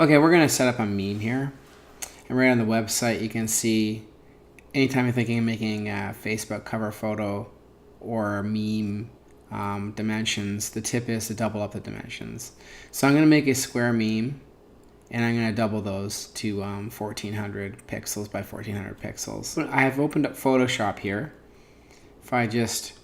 Okay, we're going to set up a meme here. And right on the website, you can see anytime you're thinking of making a Facebook cover photo or meme dimensions, the tip is to double up the dimensions. So I'm going to make a square meme, and I'm going to double those to 1400 pixels by 1400 pixels. I have opened up Photoshop here. If I just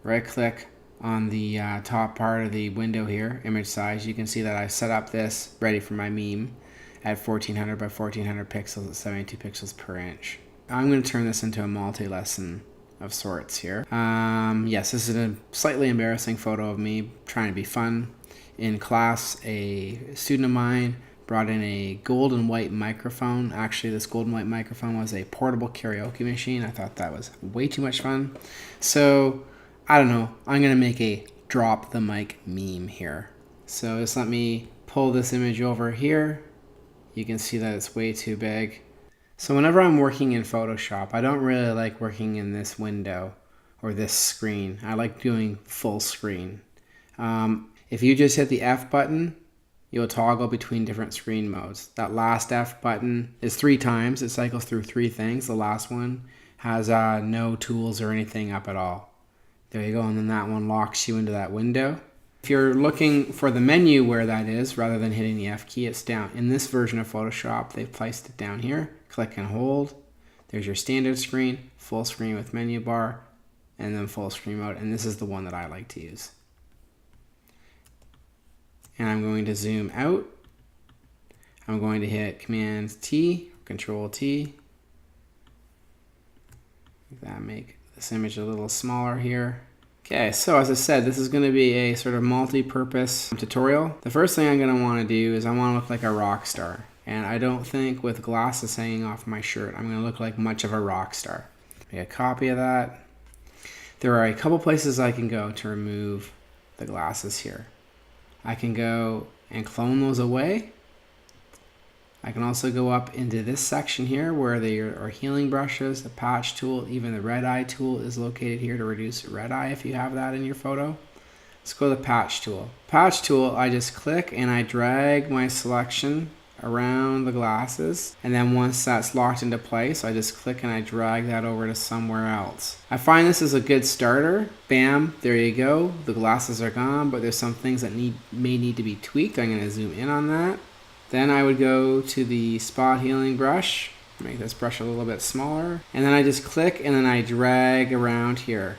right click on the top part of the window here, image size, you can see that I set up this ready for my meme at 1400 by 1400 pixels at 72 pixels per inch. I'm going to turn this into a multi-lesson of sorts here. Yes, this is a slightly embarrassing photo of me trying to be fun. In class, a student of mine brought in a gold and white microphone. Actually, this gold and white microphone was a portable karaoke machine. I thought that was way too much fun. So, I don't know, I'm going to make a drop the mic meme here. So just let me pull this image over here. You can see that it's way too big. So whenever I'm working in Photoshop, I don't really like working in this window or this screen. I like doing full screen. If you just hit the F button, you'll toggle between different screen modes. That last F button is 3 times. It cycles through 3 things. The last one has no tools or anything up at all. There you go, and then that one locks you into that window. If you're looking for the menu where that is, rather than hitting the F key, it's down. In this version of Photoshop, they've placed it down here. Click and hold. There's your standard screen, full screen with menu bar, and then full screen mode, and this is the one that I like to use. And I'm going to zoom out. I'm going to hit Command T, Control T. That make this image a little smaller here. Okay, so as I said, this is going to be a sort of multi-purpose tutorial. The first thing I'm going to want to do is I want to look like a rock star. And I don't think with glasses hanging off my shirt, I'm going to look like much of a rock star. Make a copy of that. There are a couple places I can go to remove the glasses here. I can go and clone those away. I can also go up into this section here where there are healing brushes, the patch tool, even the red eye tool is located here to reduce red eye if you have that in your photo. Let's go to the patch tool. Patch tool, I just click and I drag my selection around the glasses, and then once that's locked into place, I just click and I drag that over to somewhere else. I find this is a good starter. Bam, there you go. The glasses are gone, but there's some things that may need to be tweaked. I'm going to zoom in on that. Then I would go to the spot healing brush, make this brush a little bit smaller, and then I just click and then I drag around here,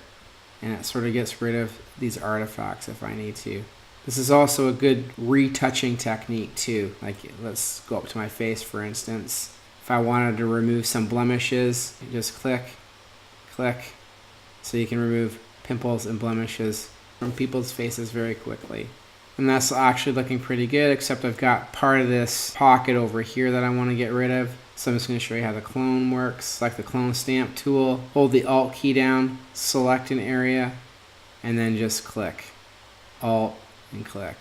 and it sort of gets rid of these artifacts if I need to. This is also a good retouching technique too. Like, let's go up to my face for instance. If I wanted to remove some blemishes, you just click, click, so you can remove pimples and blemishes from people's faces very quickly. And that's actually looking pretty good, except I've got part of this pocket over here that I want to get rid of. So I'm just going to show you how the clone works. Select the clone stamp tool, hold the Alt key down, select an area, and then just click. Alt and click.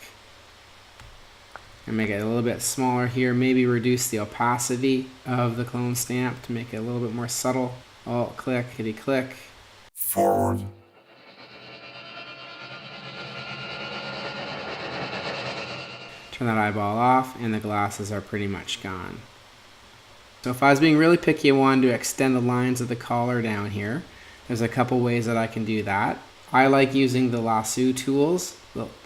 And make it a little bit smaller here. Maybe reduce the opacity of the clone stamp to make it a little bit more subtle. Alt click, hitty click. Forward. Turn that eyeball off, and the glasses are pretty much gone. So if I was being really picky and wanted to extend the lines of the collar down here, there's a couple ways that I can do that. I like using the lasso tools.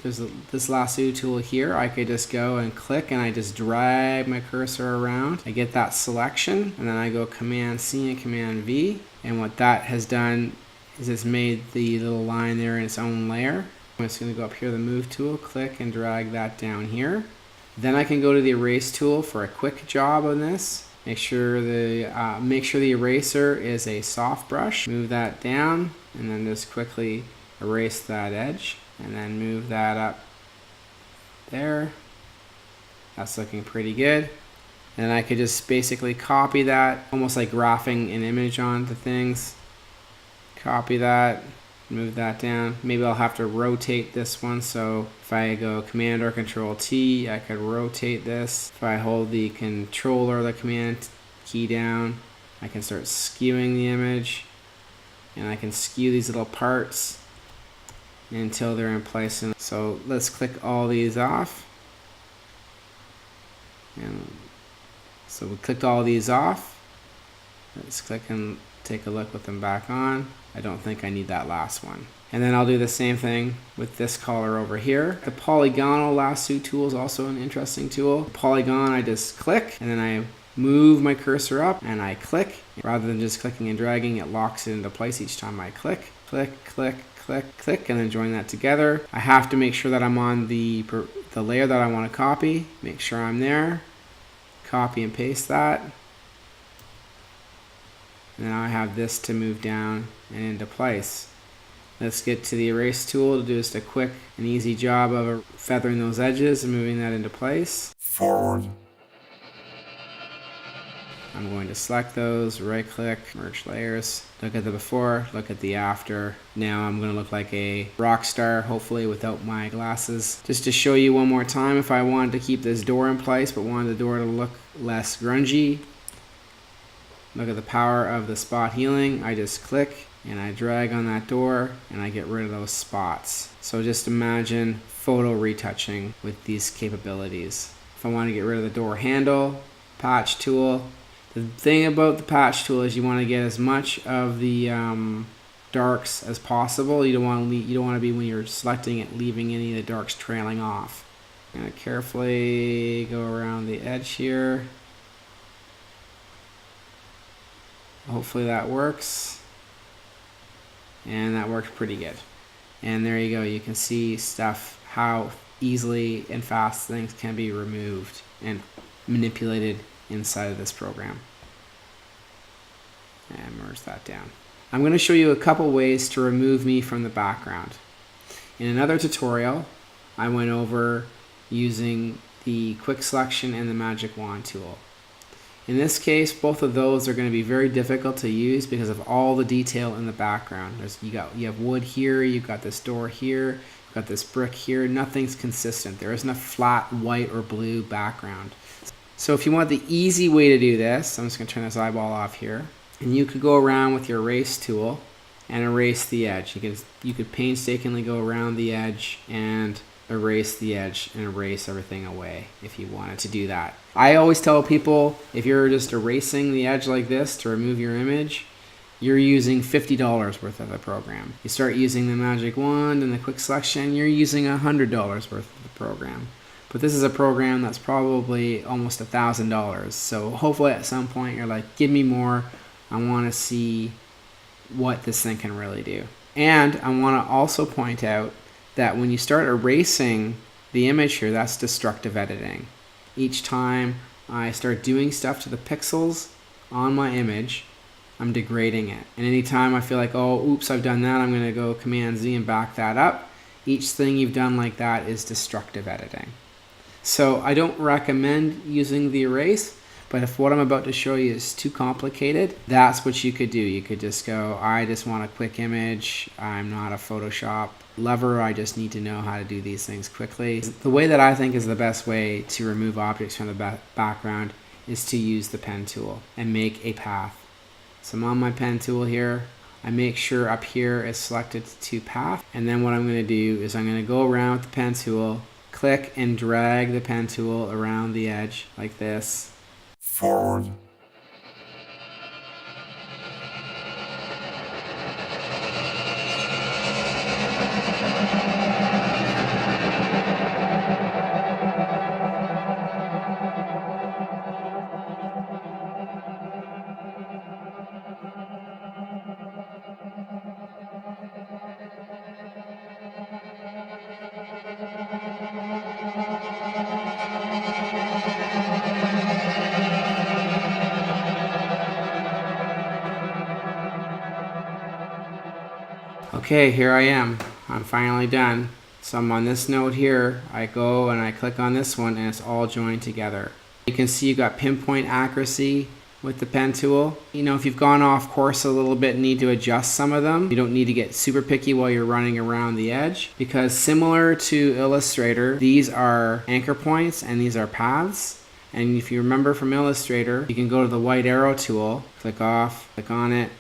There's this lasso tool here. I could just go and click and I just drag my cursor around. I get that selection, and then I go Command C and Command V. And what that has done is it's made the little line there in its own layer. I'm just going to go up here, the move tool, click and drag that down here. Then I can go to the erase tool for a quick job on this. Make sure the eraser is a soft brush. Move that down and then just quickly erase that edge and then move that up there. That's looking pretty good. And I could just basically copy that, almost like graphing an image onto things. Copy that. Move that down. Maybe I'll have to rotate this one, so if I go Command or Control T, I could rotate this. If I hold the Control or the Command key down, I can start skewing the image, and I can skew these little parts until they're in place. So let's click all these off. And so we clicked all these off. Let's click and take a look with them back on. I don't think I need that last one. And then I'll do the same thing with this collar over here. The polygonal lasso tool is also an interesting tool. Polygon, I just click and then I move my cursor up and I click. Rather than just clicking and dragging, it locks it into place each time I click. Click, click, click, click, and then join that together. I have to make sure that I'm on the layer that I want to copy. Make sure I'm there. Copy and paste that. And now I have this to move down and into place. Let's get to the erase tool to do just a quick and easy job of feathering those edges and moving that into place. Forward. I'm going to select those, right click, merge layers, look at the before, look at the after. Now I'm going to look like a rock star, hopefully without my glasses. Just to show you one more time, if I wanted to keep this door in place but wanted the door to look less grungy, look at the power of the spot healing. I just click and I drag on that door and I get rid of those spots. So just imagine photo retouching with these capabilities. If I want to get rid of the door handle, patch tool. The thing about the patch tool is you want to get as much of the darks as possible. You don't want to be, when you're selecting it, leaving any of the darks trailing off. I'm going to carefully go around the edge here. Hopefully that works. And that worked pretty good. And there you go. You can see stuff, how easily and fast things can be removed and manipulated inside of this program. And merge that down. I'm going to show you a couple ways to remove me from the background. In another tutorial, I went over using the quick selection and the magic wand tool. In this case, both of those are going to be very difficult to use because of all the detail in the background. You have wood here, you've got this door here, you've got this brick here. Nothing's consistent. There isn't a flat white or blue background. So if you want the easy way to do this, I'm just going to turn this eyeball off here, and you could go around with your erase tool and erase the edge. You could painstakingly go around the edge and erase the edge and erase everything away if you wanted to do that. I always tell people, if you're just erasing the edge like this to remove your image, you're using $50 worth of the program. You start using the magic wand and the quick selection, you're using $100 worth of the program. But this is a program that's probably almost $1,000. So hopefully at some point you're like, give me more. I want to see what this thing can really do. And I want to also point out that when you start erasing the image here, that's destructive editing. Each time I start doing stuff to the pixels on my image, I'm degrading it. And anytime I feel like, oh, oops, I've done that, I'm going to go Command Z and back that up. Each thing you've done like that is destructive editing. So I don't recommend using the erase, but if what I'm about to show you is too complicated, that's what you could do. You could just go, I just want a quick image. I'm not a Photoshop lover. I just need to know how to do these things quickly. The way that I think is the best way to remove objects from the background is to use the pen tool and make a path. So I'm on my pen tool here. I make sure up here is selected to path. And then what I'm going to do is I'm going to go around with the pen tool, click and drag the pen tool around the edge like this. Forward. Okay, here I am. I'm finally done. So I'm on this node here. I go and I click on this one and it's all joined together. You can see you got pinpoint accuracy with the pen tool. You know, if you've gone off course a little bit and need to adjust some of them, you don't need to get super picky while you're running around the edge, because similar to Illustrator, these are anchor points and these are paths. And if you remember from Illustrator, you can go to the white arrow tool, click off, click on it,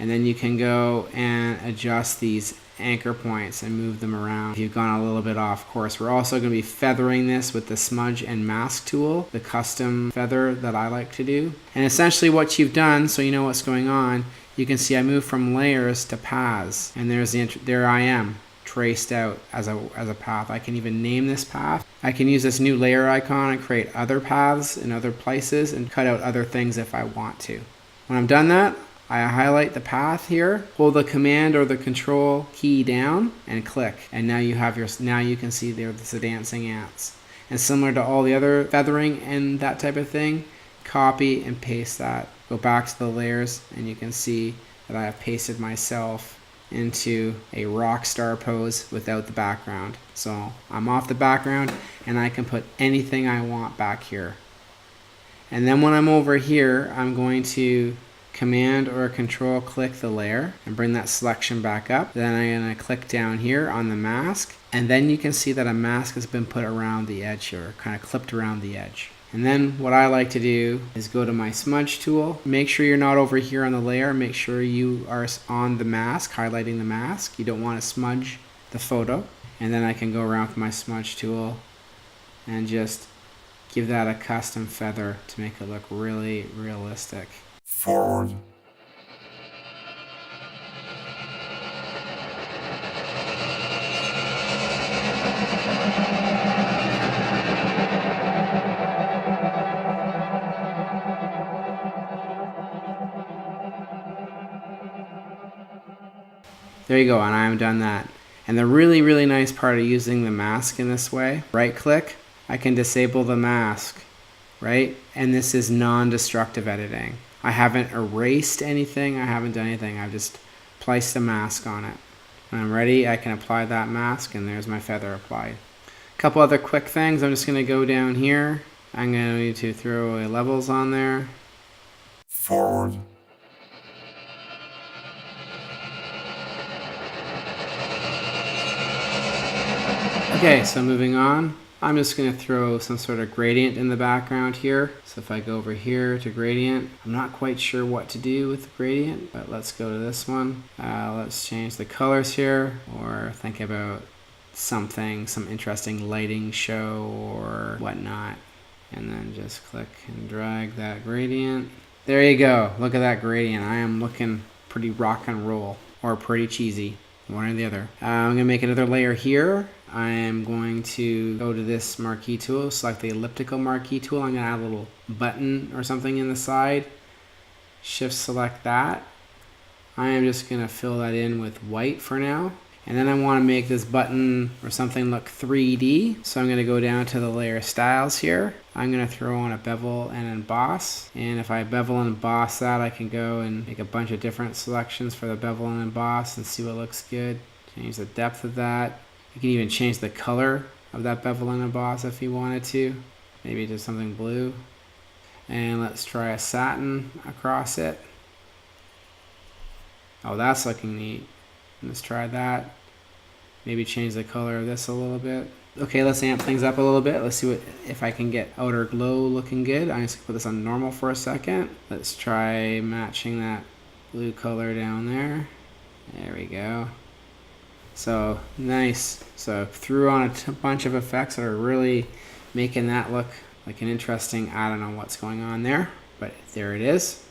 and then you can go and adjust these anchor points and move them around if you've gone a little bit off course. We're also going to be feathering this with the smudge and mask tool, the custom feather that I like to do. And essentially what you've done, so you know what's going on, you can see I moved from layers to paths, and there I am, traced out as a path. I can even name this path. I can use this new layer icon and create other paths in other places and cut out other things if I want to. When I'm done that, I highlight the path here, hold the command or the control key down and click. And now you can see there's the dancing ants. And similar to all the other feathering and that type of thing, copy and paste that. Go back to the layers and you can see that I have pasted myself into a rock star pose without the background. So I'm off the background and I can put anything I want back here. And then when I'm over here, I'm going to command or control click the layer and bring that selection back up. Then I'm going to click down here on the mask, and then you can see that a mask has been put around the edge here, kind of clipped around the edge. And then what I like to do is go to my smudge tool. Make sure you're not over here on the layer. Make sure you are on the mask, highlighting the mask. You don't want to smudge the photo. And then I can go around with my smudge tool and just give that a custom feather to make it look really realistic. Forward. There you go, and I'm done that. And the really nice part of using the mask in this way, right click, I can disable the mask, right? And this is non-destructive editing. I haven't erased anything, I haven't done anything, I've just placed a mask on it. When I'm ready, I can apply that mask, and there's my feather applied. A couple other quick things, I'm just gonna go down here. I'm gonna need to throw away levels on there. Forward. Okay, so moving on, I'm just going to throw some sort of gradient in the background here. So if I go over here to gradient, I'm not quite sure what to do with the gradient, but let's go to this one. Let's change the colors here, or think about some interesting lighting show or whatnot. And then just click and drag that gradient. There you go, look at that gradient. I am looking pretty rock and roll, or pretty cheesy, one or the other. I'm going to make another layer here. I am going to go to this marquee tool, select the elliptical marquee tool. I'm going to add a little button or something in the side. Shift select that. I am just going to fill that in with white for now. And then I want to make this button or something look 3D. So I'm going to go down to the layer styles here. I'm going to throw on a bevel and emboss. And if I bevel and emboss that, I can go and make a bunch of different selections for the bevel and emboss and see what looks good. Change the depth of that. You can even change the color of that bevel and emboss if you wanted to. Maybe do something blue. And let's try a satin across it. Oh, that's looking neat. Let's try that. Maybe change the color of this a little bit. Okay, let's amp things up a little bit. Let's see if I can get outer glow looking good. I'm just gonna put this on normal for a second. Let's try matching that blue color down there. There we go. So nice. So threw on a bunch of effects that are really making that look like an interesting, I don't know what's going on there, but there it is.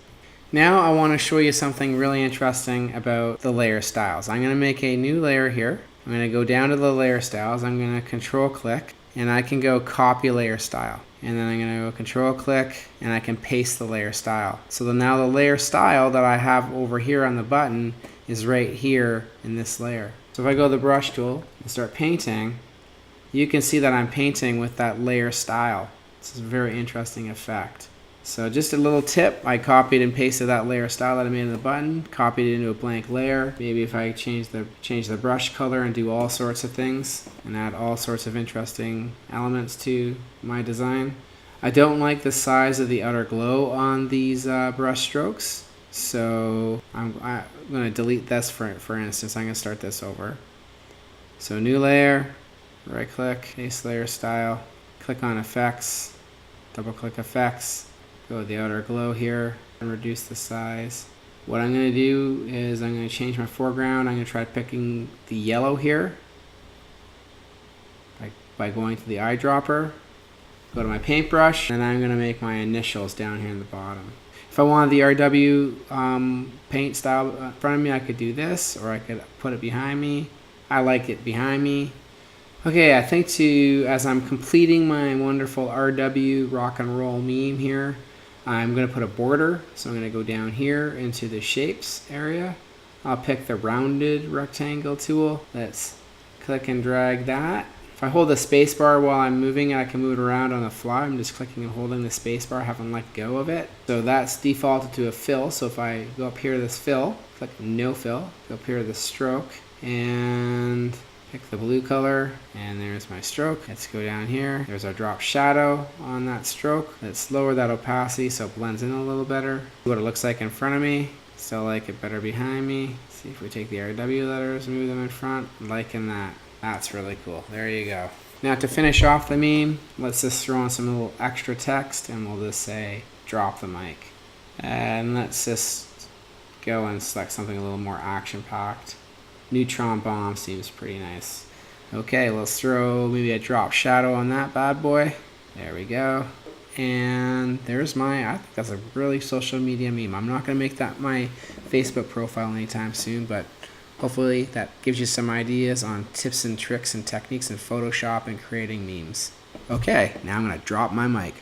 Now I want to show you something really interesting about the layer styles. I'm going to make a new layer here. I'm going to go down to the layer styles. I'm going to control click, and I can go copy layer style. And then I'm going to go control click, and I can paste the layer style. So now the layer style that I have over here on the button is right here in this layer. So if I go to the brush tool and start painting, you can see that I'm painting with that layer style. This is a very interesting effect. So just a little tip, I copied and pasted that layer style that I made in the button, copied it into a blank layer. Maybe if I change the brush color and do all sorts of things and add all sorts of interesting elements to my design. I don't like the size of the outer glow on these brush strokes. So I'm going to delete this for instance. I'm going to start this over. So new layer, right click, paste layer style, click on effects, double click effects, go to the outer glow here and reduce the size. What I'm going to do is I'm going to change my foreground. I'm going to try picking the yellow here by going to the eyedropper. Go to my paintbrush, and I'm going to make my initials down here in the bottom. If I wanted the RW paint style in front of me, I could do this, or I could put it behind me. I like it behind me. Okay, I think as I'm completing my wonderful RW rock and roll meme here, I'm going to put a border. So I'm going to go down here into the shapes area. I'll pick the rounded rectangle tool. Let's click and drag that. If I hold the space bar while I'm moving it, I can move it around on the fly. I'm just clicking and holding the space bar, haven't let go of it. So that's defaulted to a fill. So if I go up here to this fill, click no fill, go up here to the stroke, and pick the blue color, and there's my stroke. Let's go down here. There's our drop shadow on that stroke. Let's lower that opacity so it blends in a little better. See what it looks like in front of me. Still like it better behind me. See if we take the RW letters, move them in front. I'm liking that. That's really cool. There you go. Now to finish off the meme, let's just throw in some little extra text, and we'll just say drop the mic. And let's just go and select something a little more action-packed. Neutron bomb seems pretty nice. Okay, let's throw maybe a drop shadow on that bad boy. There we go. And there's I think that's a really social media meme. I'm not going to make that my Facebook profile anytime soon, but hopefully that gives you some ideas on tips and tricks and techniques in Photoshop and creating memes. Okay, now I'm going to drop my mic.